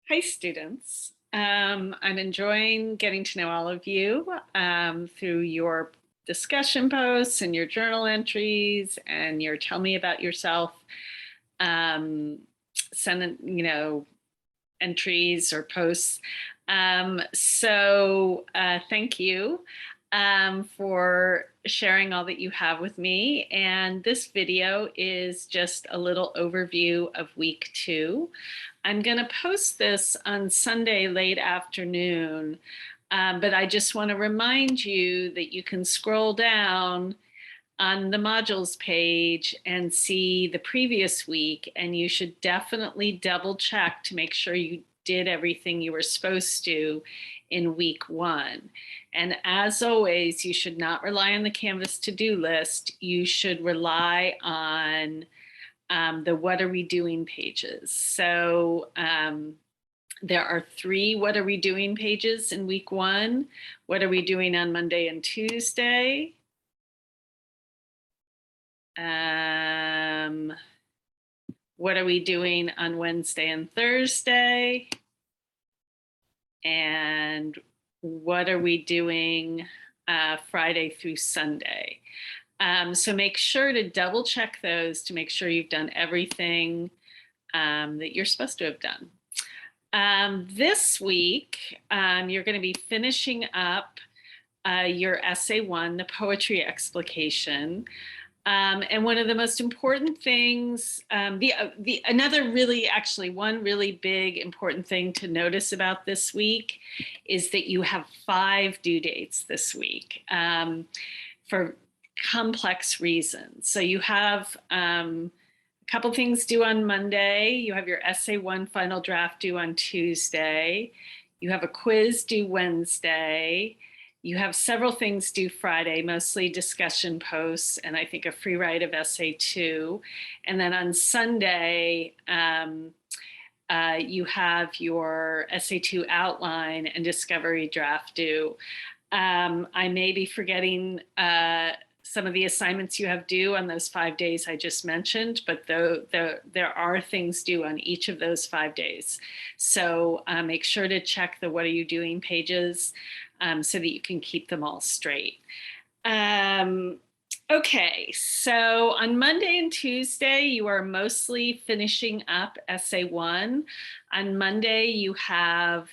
Hi, students. I'm enjoying getting to know all of you through your discussion posts and your journal entries and your tell me about yourself um, send, entries or posts. Thank you for sharing all that you have with me. And this video is just a little overview of week 2. I'm going to post this on Sunday late afternoon, but I just want to remind you that you can scroll down on the modules page and see the previous week, and you should definitely double check to make sure you did everything you were supposed to in week 1. And as always, you should not rely on the Canvas to-do list. You should rely on the what are we doing pages. So there are 3 what are we doing pages in week 1. What are we doing on Monday and Tuesday? What are we doing on Wednesday and Thursday? And what are we doing Friday through Sunday? So make sure to double check those to make sure you've done everything that you're supposed to have done. This week, you're going to be finishing up your essay 1, the poetry explication. And one of the most important things, another really, actually one really big important thing to notice about this week is that you have 5 due dates this week for complex reasons. So you have a couple things due on Monday. You have your essay 1 final draft due on Tuesday. You have a quiz due Wednesday. You have several things due Friday, mostly discussion posts, and I think a free write of essay 2. And then on Sunday, you have your essay 2 outline and discovery draft due. I may be forgetting some of the assignments you have due on those 5 days I just mentioned, but there are things due on each of those 5 days. So make sure to check the what are you doing pages so that you can keep them all straight. Okay, so on Monday and Tuesday, you are mostly finishing up essay 1. On Monday, you have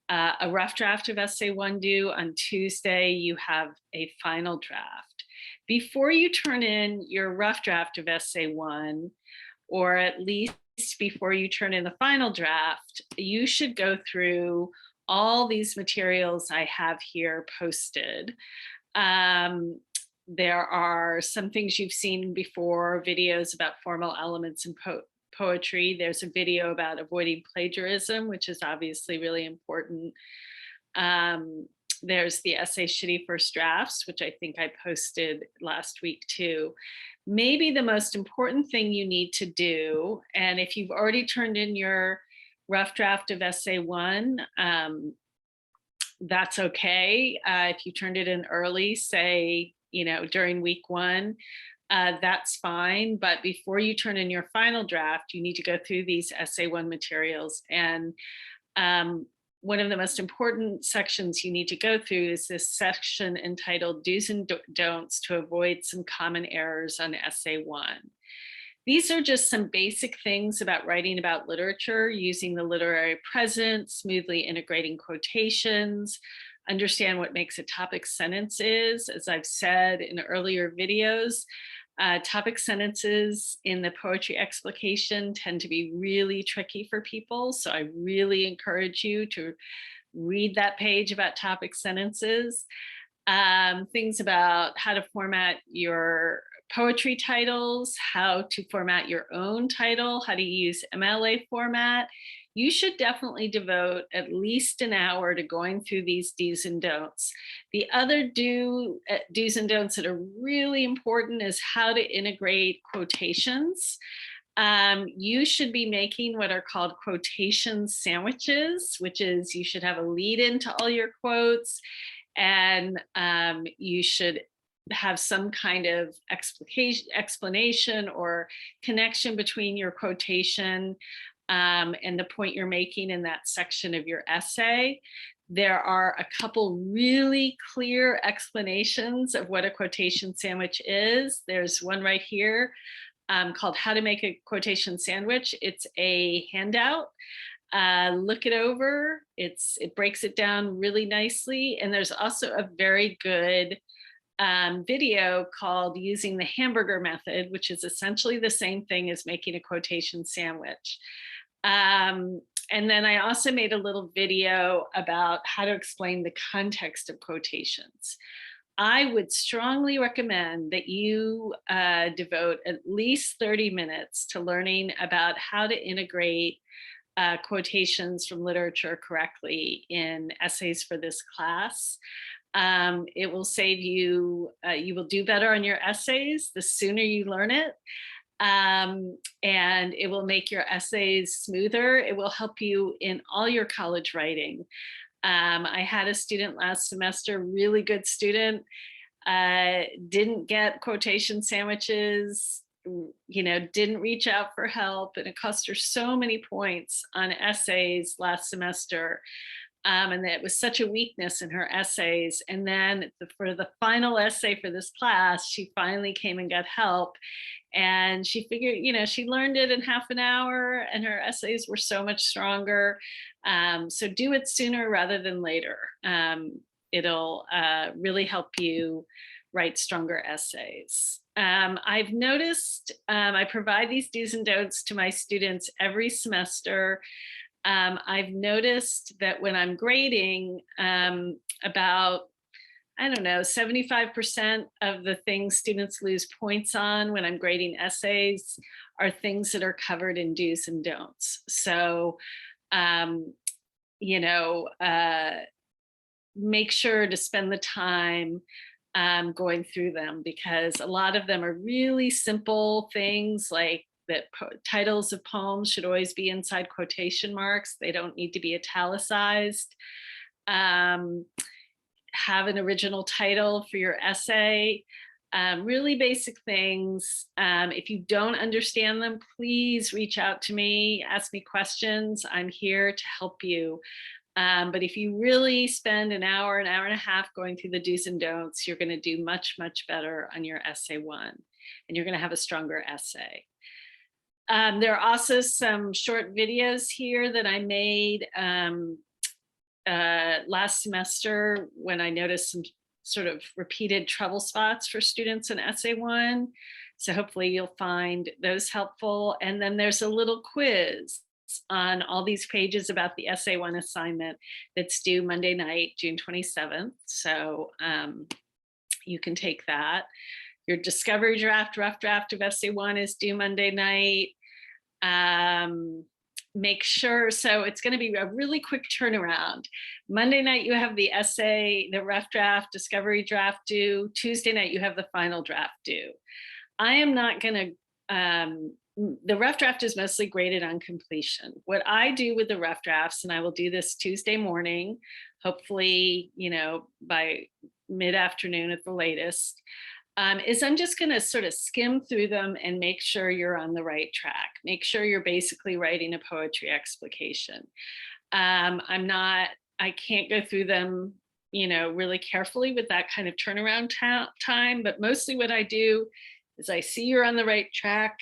a rough draft of essay 1 due. On Tuesday, you have a final draft. Before you turn in your rough draft of essay 1, or at least before you turn in the final draft, you should go through all these materials I have here posted. There are some things you've seen before, videos about formal elements in poetry. There's a video about avoiding plagiarism, which is obviously really important. There's the essay Shitty First Drafts, which I think I posted last week too. Maybe the most important thing you need to do, and if you've already turned in your rough draft of essay 1, that's okay. If you turned it in early, say, during week 1, that's fine. But before you turn in your final draft, you need to go through these essay 1 materials. And one of the most important sections you need to go through is this section entitled Do's and Don'ts to Avoid Some Common Errors on Essay 1. These are just some basic things about writing about literature, using the literary present, smoothly integrating quotations, understand what makes a topic sentence is. As I've said in earlier videos, topic sentences in the poetry explication tend to be really tricky for people. So I really encourage you to read that page about topic sentences. Things about how to format your poetry titles, how to format your own title, how to use MLA format. You should definitely devote at least an hour to going through these do's and don'ts. The other do's and don'ts that are really important is how to integrate quotations. You should be making what are called quotation sandwiches, which is you should have a lead into all your quotes, and you should have some kind of explanation or connection between your quotation. and the point you're making in that section of your essay. There are a couple really clear explanations of what a quotation sandwich is. There's one right here called How to Make a Quotation Sandwich. It's a handout. Look it over. It breaks it down really nicely. And there's also a very good video called Using the Hamburger Method, which is essentially the same thing as making a quotation sandwich. And then I also made a little video about how to explain the context of quotations. I would strongly recommend that you devote at least 30 minutes to learning about how to integrate quotations from literature correctly in essays for this class. It will save you, you will do better on your essays the sooner you learn it. And it will make your essays smoother. It will help you in all your college writing. I had a student last semester, really good student, didn't get quotation sandwiches, didn't reach out for help, and it cost her so many points on essays last semester. And it was such a weakness in her essays. And then for the final essay for this class, she finally came and got help. And she figured, she learned it in half an hour and her essays were so much stronger. So do it sooner rather than later. It'll really help you write stronger essays. I've noticed, I provide these do's and don'ts to my students every semester. I've noticed that when I'm grading, about, I don't know, 75% of the things students lose points on when I'm grading essays are things that are covered in do's and don'ts. So, make sure to spend the time going through them, because a lot of them are really simple things, like that titles of poems should always be inside quotation marks. They don't need to be italicized. Have an original title for your essay. Really basic things. If you don't understand them, please reach out to me, ask me questions. I'm here to help you. But if you really spend an hour and a half going through the do's and don'ts, you're going to do much, much better on your essay one, and you're going to have a stronger essay. There are also some short videos here that I made last semester when I noticed some sort of repeated trouble spots for students in essay one. So hopefully you'll find those helpful. And then there's a little quiz on all these pages about the essay one assignment that's due Monday night, June 27th. So you can take that. Your discovery draft, rough draft of essay one is due Monday night. Make sure, so it's going to be a really quick turnaround. Monday night, you have the essay, the rough draft, discovery draft due. Tuesday night, you have the final draft due. I am not going to, the rough draft is mostly graded on completion. What I do with the rough drafts, and I will do this Tuesday morning, hopefully, by mid-afternoon at the latest, is I'm just going to sort of skim through them and make sure you're on the right track. Make sure you're basically writing a poetry explication. I can't go through them, really carefully with that kind of turnaround time, but mostly what I do is I see you're on the right track.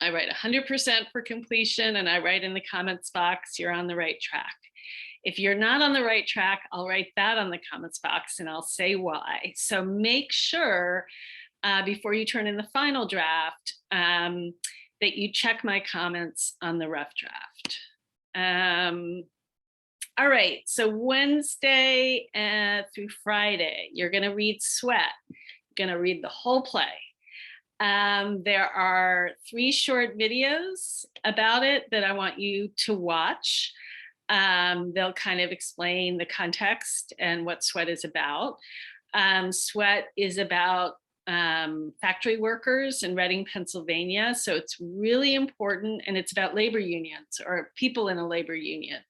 I write 100% for completion, and I write in the comments box, you're on the right track. If you're not on the right track, I'll write that on the comments box and I'll say why. So make sure before you turn in the final draft that you check my comments on the rough draft. All right, so Wednesday through Friday, you're gonna read Sweat. You're gonna read the whole play. There are 3 short videos about it that I want you to watch. They'll kind of explain the context and what Sweat is about. Sweat is about factory workers in Reading, Pennsylvania. So it's really important, and it's about labor unions or people in a labor union.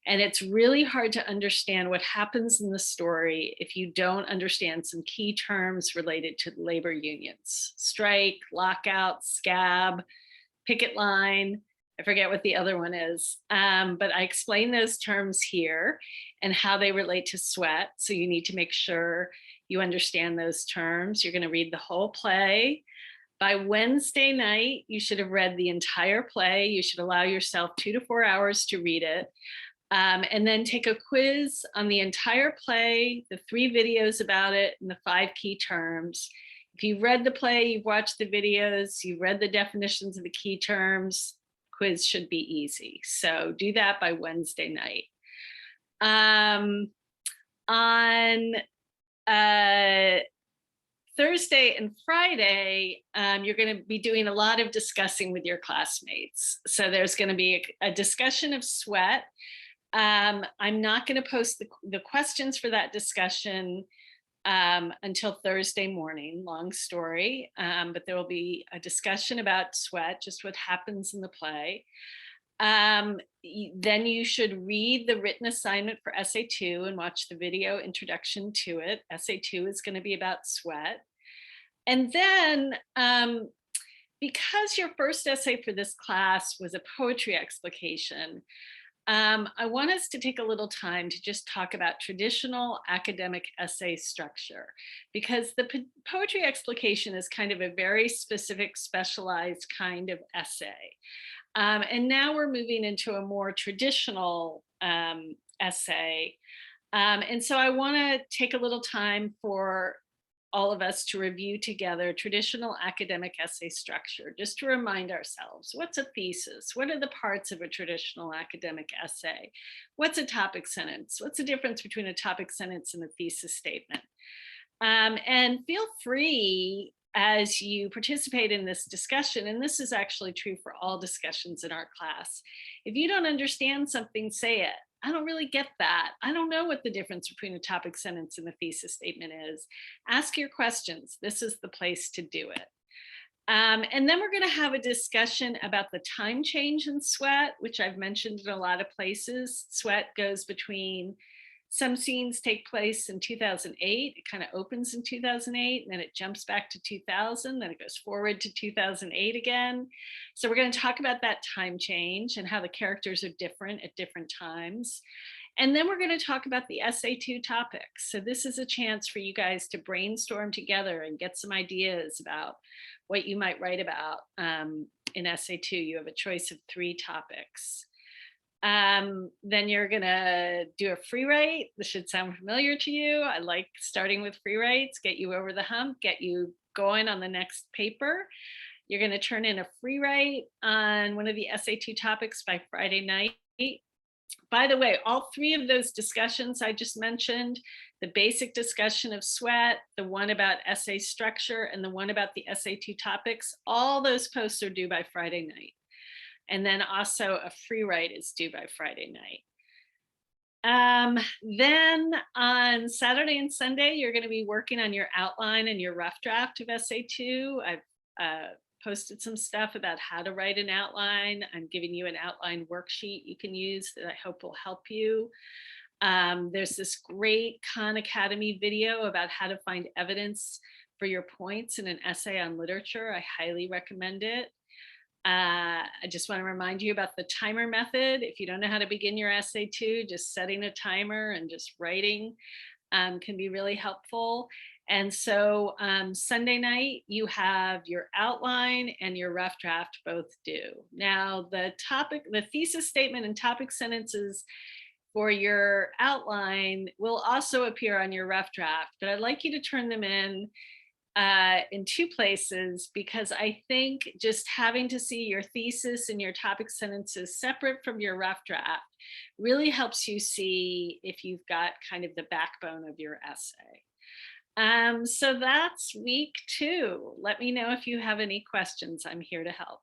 And it's really hard to understand what happens in the story if you don't understand some key terms related to labor unions: strike, lockout, scab, picket line, I forget what the other one is, but I explain those terms here and how they relate to sweat. So you need to make sure you understand those terms. You're going to read the whole play. By Wednesday night, you should have read the entire play. You should allow yourself 2 to 4 hours to read it. And then take a quiz on the entire play, the 3 videos about it, and the 5 key terms. If you've read the play, you've watched the videos, you've read the definitions of the key terms, quiz should be easy. So do that by Wednesday night. On Thursday and Friday, you're going to be doing a lot of discussing with your classmates. So there's going to be a discussion of sweat. I'm not going to post the questions for that discussion until Thursday morning, long story, but there will be a discussion about sweat, just what happens in the play. Then you should read the written assignment for Essay 2 and watch the video introduction to it. Essay 2 is going to be about sweat. And then because your first essay for this class was a poetry explication, I want us to take a little time to just talk about traditional academic essay structure, because the poetry explication is kind of a very specific, specialized kind of essay. And now we're moving into a more traditional essay. And so I want to take a little time for all of us to review together traditional academic essay structure, just to remind ourselves, what's a thesis? What are the parts of a traditional academic essay? What's a topic sentence? What's the difference between a topic sentence and a thesis statement? And feel free as you participate in this discussion, and this is actually true for all discussions in our class. If you don't understand something, say it. I don't really get that. I don't know what the difference between a topic sentence and a thesis statement is. Ask your questions. This is the place to do it. And then we're going to have a discussion about the time change in sweat, which I've mentioned in a lot of places. Sweat goes between, some scenes take place in 2008. It kind of opens in 2008, and then it jumps back to 2000, then it goes forward to 2008 again. So we're going to talk about that time change and how the characters are different at different times. And then we're going to talk about the Essay 2 topics. So this is a chance for you guys to brainstorm together and get some ideas about what you might write about in Essay 2. You have a choice of 3 topics. Then you're gonna do a free write. This should sound familiar to you. I like starting with free writes, get you over the hump, get you going on the next paper. You're gonna turn in a free write on one of the Essay 2 topics by Friday night. By the way, all 3 of those discussions I just mentioned, the basic discussion of sweat, the one about essay structure, and the one about the Essay 2 topics, all those posts are due by Friday night. And then also a free write is due by Friday night. Then on Saturday and Sunday, you're going to be working on your outline and your rough draft of Essay 2. I've posted some stuff about how to write an outline. I'm giving you an outline worksheet you can use that I hope will help you. There's this great Khan Academy video about how to find evidence for your points in an essay on literature. I highly recommend it. I just want to remind you about the timer method. If you don't know how to begin your Essay 2, just setting a timer and just writing can be really helpful. And so Sunday night, you have your outline and your rough draft both due. Now, the thesis statement and topic sentences for your outline will also appear on your rough draft, but I'd like you to turn them in 2 places, because I think just having to see your thesis and your topic sentences separate from your rough draft really helps you see if you've got kind of the backbone of your essay. So that's week 2. Let me know if you have any questions. I'm here to help.